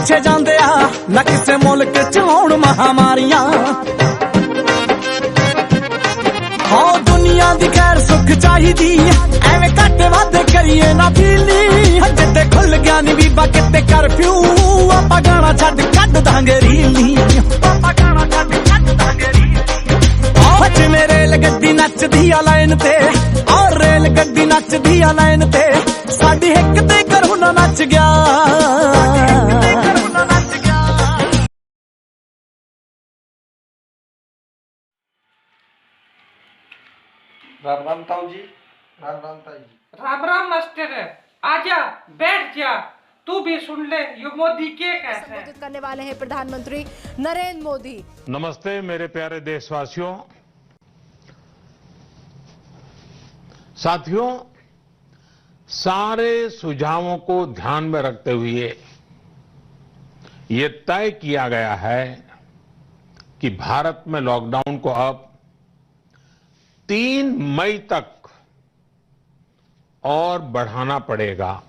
पिछे जांदे आ ना किसे मुल्क च होण महामारियां। हाँ दुनिया दी खैर सुख चाहिदी एवें घाटे वादे करिए ना पीली। जिते खुल गया नी बीबा किते करफ्यू आपां गाना छड्ड कड्ड दांगे रीली। जिवें रेल गड्डी नचदी आ लाइन ते और रेल गड्डी नचदी आ लाइन ते साडी हिक ते करोना नच गया। राम राम ताऊ जी। राम राम ताई जी। राम राम मास्टर, आजा बैठ जा, तू भी सुन ले ये मोदी के कैसे संबोधित करने वाले हैं प्रधानमंत्री नरेंद्र मोदी। नमस्ते मेरे प्यारे देशवासियों। साथियों, सारे सुझावों को ध्यान में रखते हुए ये तय किया गया है कि भारत में लॉकडाउन को अब 3 मई तक और बढ़ाना पड़ेगा।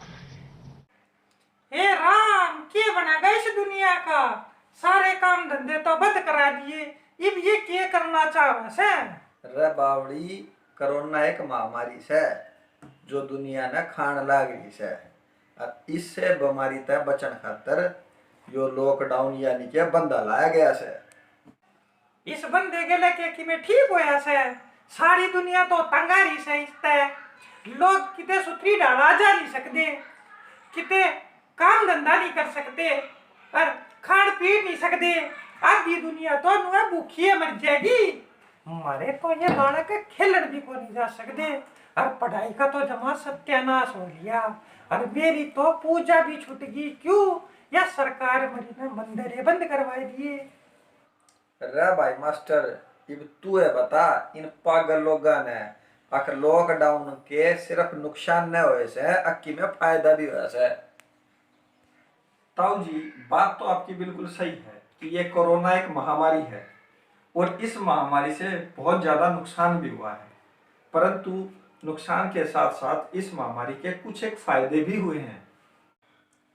हे राम, के बना गए इस दुनिया का, सारे काम धंधे तो बंद करा दिए, अब ये क्या करना चाहे से? रे बावड़ी, कोरोना एक महामारी से जो दुनिया ने खान लागरी से और इससे बीमारी तक बचन खातर यो लॉकडाउन यानी के बंदा लाया गया से। इस बंदे के लेके कि मैं ठीक होया से, सारी दुनिया तो तंगारी से इसते लोग किते सुथरी डाला जा नहीं सकते, किते काम धंधा नहीं कर सकते और खान पी नहीं सकते। आधी दुनिया तो नुआ भूखी मर जाएगी। हमारे तो ये बालक खेलन भी को नहीं जा सकते और पढ़ाई का तो जमा सत्यानाश हो लिया और मेरी तो पूजा भी छूट गई। क्यों? या सरकार मरी ने मंदिर बंद करवाए दिए। रे भाई मास्टर, अब तू है बता, इन पागल लोगों ने आखिर लॉकडाउन के सिर्फ नुकसान न होए से अक्की में फायदा भी हुआ से। ताऊ जी, बात तो आपकी बिल्कुल सही है कि ये कोरोना एक महामारी है और इस महामारी से बहुत ज्यादा नुकसान भी हुआ है, परंतु नुकसान के साथ साथ इस महामारी के कुछ एक फायदे भी हुए हैं।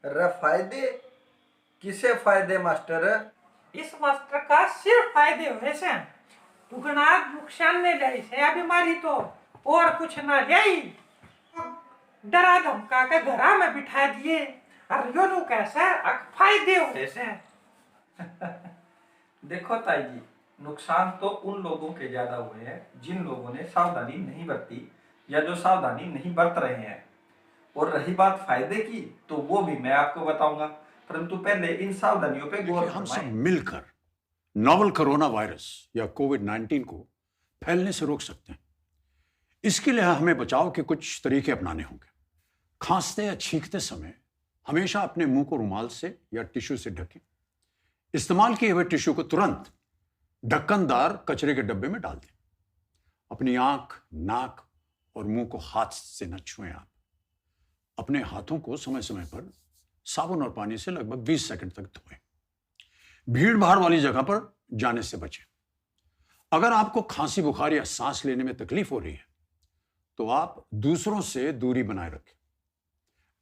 रे फायदे? किसे फायदे मास्टर? इस मास्टर का सिर्फ फायदे हुए से, दुगना नुकसान नहीं ले से। या बीमारी तो और कुछ ना जाई, डरा धमका के घरा में बिठा दिए और यो नु कैसे फायदे हुए से। देखो ताई जी, नुकसान तो उन लोगों के ज्यादा हुए हैं जिन लोगों ने सावधानी नहीं बरती या जो सावधानी नहीं बरत रहे हैं। और रही बात फायदे की, तो वो भी मैं आपको बताऊंगा, परंतु पहले इन सावधानियों पे गौर हम सब मिलकर नोवल कोरोना वायरस या कोविड-19 को फैलने से रोक सकते हैं। इसके लिए हमें बचाव के कुछ तरीके अपनाने होंगे। खांसते या छींकते समय हमेशा अपने मुंह को रुमाल से या टिश्यू से ढकें। इस्तेमाल किए हुए टिश्यू को तुरंत ढक्कनदार कचरे के डब्बे में डाल दें। अपनी आंख, नाक और मुंह को हाथ से न छुएं। आप अपने हाथों को समय समय पर साबुन और पानी से लगभग 20 सेकंड तक धोएं। भीड़ भाड़ वाली जगह पर जाने से बचें। अगर आपको खांसी, बुखार या सांस लेने में तकलीफ हो रही है तो आप दूसरों से दूरी बनाए रखें।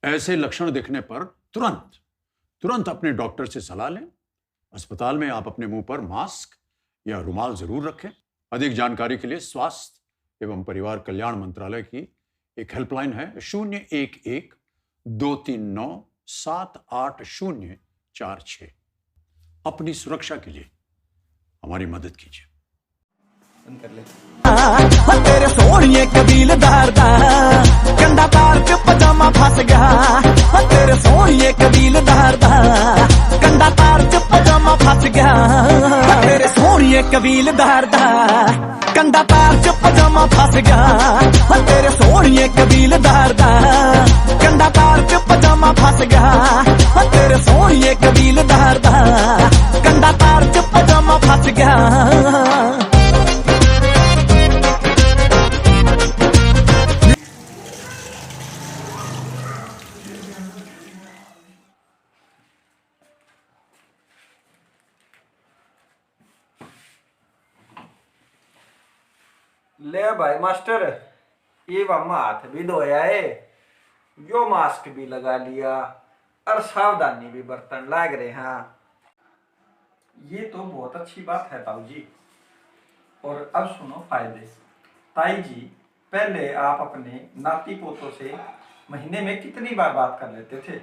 ऐसे लक्षण दिखने पर तुरंत अपने डॉक्टर से सलाह लें। अस्पताल में आप अपने मुंह पर मास्क या रुमाल जरूर रखें। अधिक जानकारी के लिए स्वास्थ्य एवं परिवार कल्याण मंत्रालय की एक हेल्पलाइन है 011-239-78046। अपनी सुरक्षा के लिए हमारी मदद कीजिए। तेरे सोनिए कबीलदार दा कंधा तार च पजामा फस गया। तेरे सोनिए कबीलदार दा कंधा तार च पजामा फस गया। तेरे सोनिए कबीलदार दा कंधा तार च पजामा फस गया। तेरे सोनिए कबीलदार दा कंधा तार च पजामा फस गया। तेरे सोनिए कबीलदार दा कंधा तार च पजामा फस गया। ले भाई मास्टर, ये हम हाथ भी धोया है, यो मास्क भी लगा लिया और सावधानी भी बरतन लाग रहे। हाँ, ये तो बहुत अच्छी बात है ताऊ जी। और अब सुनो फायदे। ताई जी, पहले आप अपने नाती पोतों से महीने में कितनी बार बात कर लेते थे?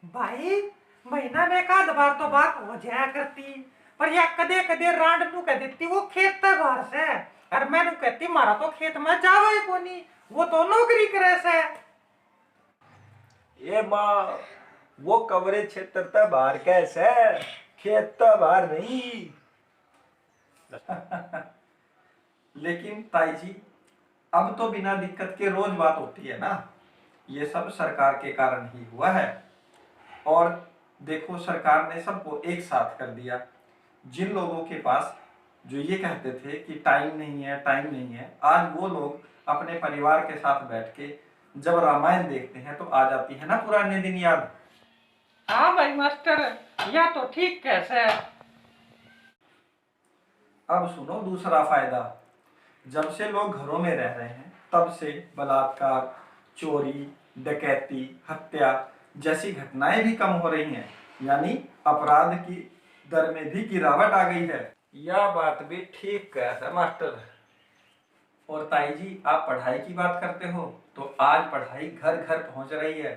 भाई महीना में एक आध बार तो बात हो जाया करती, पर या कदे कदे रांड नू कह देती वो खेत ते बाहर से, और मैं नू कहती मारा तो खेत में जावा ही कोनी, वो तो नौकरी करे से। ये माँ, वो कवरेज क्षेत्र तो बाहर कैसे, खेत तो बाहर नहीं। लेकिन ताई जी, अब तो बिना दिक्कत के रोज बात होती है ना। ये सब सरकार के कारण ही हुआ है। और देखो, सरकार ने सबको एक साथ कर दिया। जिन लोगों के पास जो ये कहते थे कि टाइम नहीं है, टाइम नहीं है, आज वो लोग अपने परिवार के साथ बैठ के जब रामायण देखते हैं तो आ जाती है ना पुराने दिन याद। हाँ भाई मास्टर, या तो ठीक कैसे। अब सुनो दूसरा फायदा। जब से लोग घरों में रह रहे हैं तब से बलात्कार, चोरी, डकैती, हत्या जैसी घटनाएं भी कम हो रही हैं, यानी अपराध की दर में भी गिरावट आ गई है। यह बात भी ठीक है मास्टर। और ताई जी, आप पढ़ाई की बात करते हो तो आज पढ़ाई घर घर पहुंच रही है।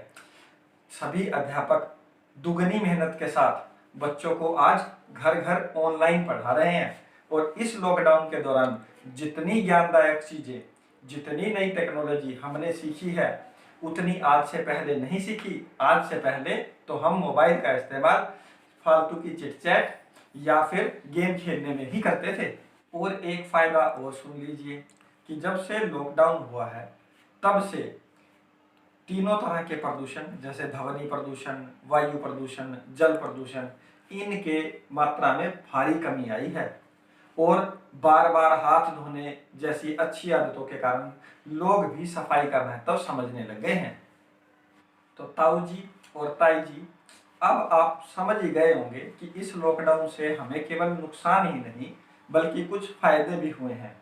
सभी अध्यापक दुगनी मेहनत के साथ बच्चों को आज घर घर ऑनलाइन पढ़ा रहे हैं। और इस लॉकडाउन के दौरान जितनी ज्ञानदायक चीजें, जितनी नई टेक्नोलॉजी हमने सीखी है, उतनी आज से पहले नहीं सीखी। आज से पहले तो हम मोबाइल का इस्तेमाल फालतू की चिट चैट या फिर गेम खेलने में ही करते थे। और एक फायदा और सुन लीजिए कि जब से लॉकडाउन हुआ है तब से तीनों तरह के प्रदूषण, जैसे ध्वनि प्रदूषण, वायु प्रदूषण, जल प्रदूषण, इनके मात्रा में भारी कमी आई है। और बार बार हाथ धोने जैसी अच्छी आदतों के कारण लोग भी सफाई का महत्व समझने लगे हैं। तो ताऊ जी और ताई जी, अब आप समझ ही गए होंगे कि इस लॉकडाउन से हमें केवल नुकसान ही नहीं बल्कि कुछ फायदे भी हुए हैं।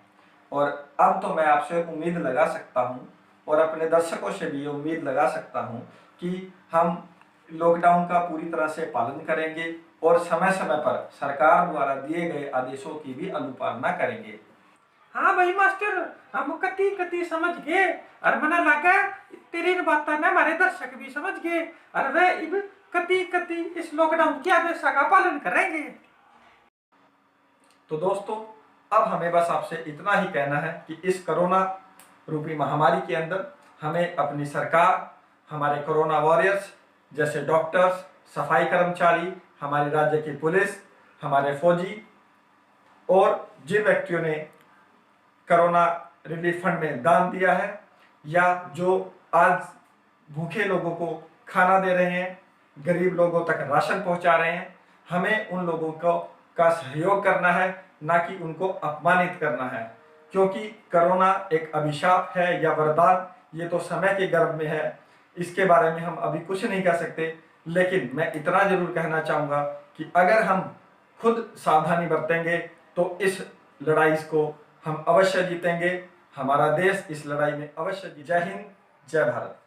और अब तो मैं आपसे उम्मीद लगा सकता हूं और अपने दर्शकों से भी उम्मीद लगा सकता हूं कि हम लॉकडाउन का पूरी तरह से पालन करेंगे और समय समय पर सरकार द्वारा दिए गए आदेशों की भी अनुपालना करेंगे। हाँ भाई मास्टर, हम कति कति समझ गए, और मना लगा तेरी बात में हमारे दर्शक भी समझ गए, और वे इब कति कति इस लॉकडाउन की आदेश का पालन करेंगे। तो दोस्तों, अब हमें बस आपसे इतना ही कहना है कि इस कोरोना रूपी महामारी के अंदर हमें अपनी सरकार, हमारे कोरोना वॉरियर्स जैसे डॉक्टर्स, सफाई कर्मचारी, हमारी राज्य की पुलिस, हमारे फौजी और जिन व्यक्तियों ने कोरोना रिलीफ फंड में दान दिया है या जो आज भूखे लोगों को खाना दे रहे हैं, गरीब लोगों तक राशन पहुंचा रहे हैं, हमें उन लोगों को का सहयोग करना है, ना कि उनको अपमानित करना है। क्योंकि कोरोना एक अभिशाप है या वरदान, ये तो समय के गर्भ में है, इसके बारे में हम अभी कुछ नहीं कह सकते। लेकिन मैं इतना जरूर कहना चाहूँगा कि अगर हम खुद सावधानी बरतेंगे तो इस लड़ाई को हम अवश्य जीतेंगे। हमारा देश इस लड़ाई में अवश्य जीतेगा। जय हिंद, जय भारत।